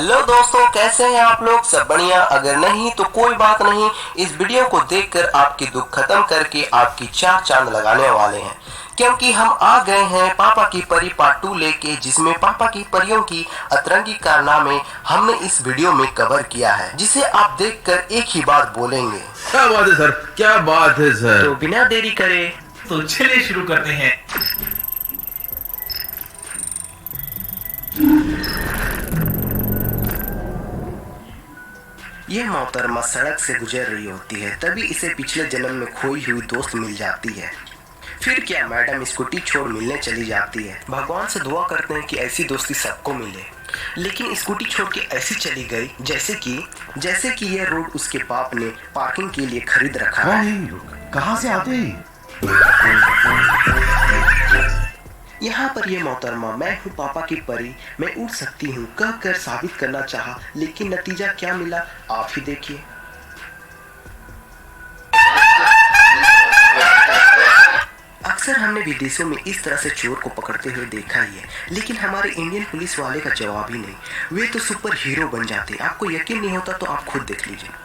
Hello दोस्तों, कैसे हैं आप लोग? सब बढ़िया? अगर नहीं तो कोई बात नहीं, इस वीडियो को देखकर आपकी दुख खत्म करके आपकी चार चांद लगाने वाले हैं, क्योंकि हम आ गए हैं पापा की परी पार्ट 2 लेके, जिसमें पापा की परियों की अतरंगी कारनामे हमने इस वीडियो में कवर किया है, जिसे आप देखकर एक ही बात बोलेंगे, क्या बात है सर, क्या बात है सर। तो बिना देरी करे तो चलिए शुरू करते हैं। यह मोहतरमा सड़क से गुजर रही होती है, तभी इसे पिछले जन्म में खोई हुई दोस्त मिल जाती है। फिर क्या, मैडम स्कूटी छोड़ मिलने चली जाती है। भगवान से दुआ करते हैं कि ऐसी दोस्ती सबको मिले, लेकिन स्कूटी छोड़ के ऐसी चली गई जैसे कि यह रोड उसके बाप ने पार्किंग के लिए खरीद रखा है। कहाँ से आते हैं? यहाँ पर ये मोहतरमा, मैं हूँ पापा की परी, मैं उड़ सकती हूँ कहकर साबित करना चाहा, लेकिन नतीजा क्या मिला आप ही देखिए। अक्सर हमने विदेशों में इस तरह से चोर को पकड़ते हुए देखा ही है, लेकिन हमारे इंडियन पुलिस वाले का जवाब ही नहीं। वे तो सुपर हीरो बन जाते। आपको यकीन नहीं होता तो आप खुद देख लीजिए।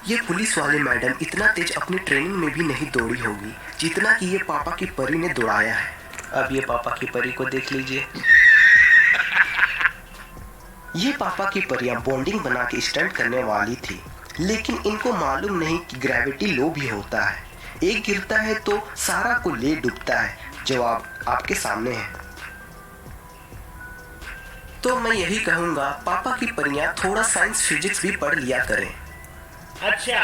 ये पुलिस वाले मैडम इतना तेज अपनी ट्रेनिंग में भी नहीं दौड़ी होगी जितना कि ये पापा की परी ने दौड़ाया है। अब ये पापा की परी को देख लीजिए। ये पापा की परियां बॉन्डिंग बना के स्टंट करने वाली थी, लेकिन इनको मालूम नहीं कि ग्रेविटी लो भी होता है। एक गिरता है तो सारा को ले डूबता है। जवाब आपके सामने है। तो मैं यही कहूंगा, पापा की परियां थोड़ा साइंस फिजिक्स भी पढ़ लिया करें। अच्छा।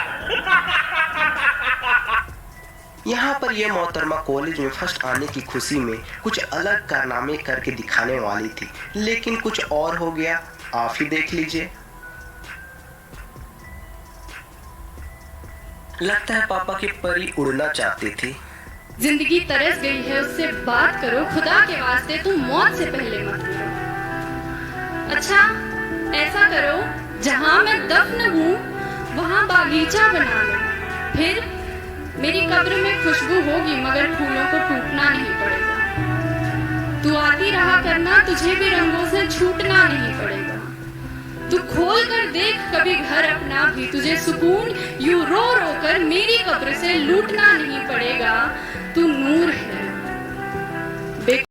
यहाँ पर यह मोहतरमा कॉलेज में फर्स्ट आने की खुशी में कुछ अलग कारनामे करके दिखाने वाली थी, लेकिन कुछ और हो गया। आप ही देख लीजिए। लगता है पापा की परी उड़ना चाहती थी। जिंदगी तरस गई है, उससे बात करो, खुदा के वास्ते तुम मौत से पहले मत मरो। अच्छा ऐसा करो, जहाँ मैं दफन हूँ वहाँ बागीचा बना लो, फिर मेरी कब्र में खुशबू होगी मगर फूलों को टूटना नहीं पड़ेगा। तू आती रहा करना, तुझे भी रंगों से छूटना नहीं पड़ेगा। तू खोल कर देख कभी घर अपना भी, तुझे सुकून यूं रो रो कर मेरी कब्र से लूटना नहीं पड़ेगा। तू नूर है,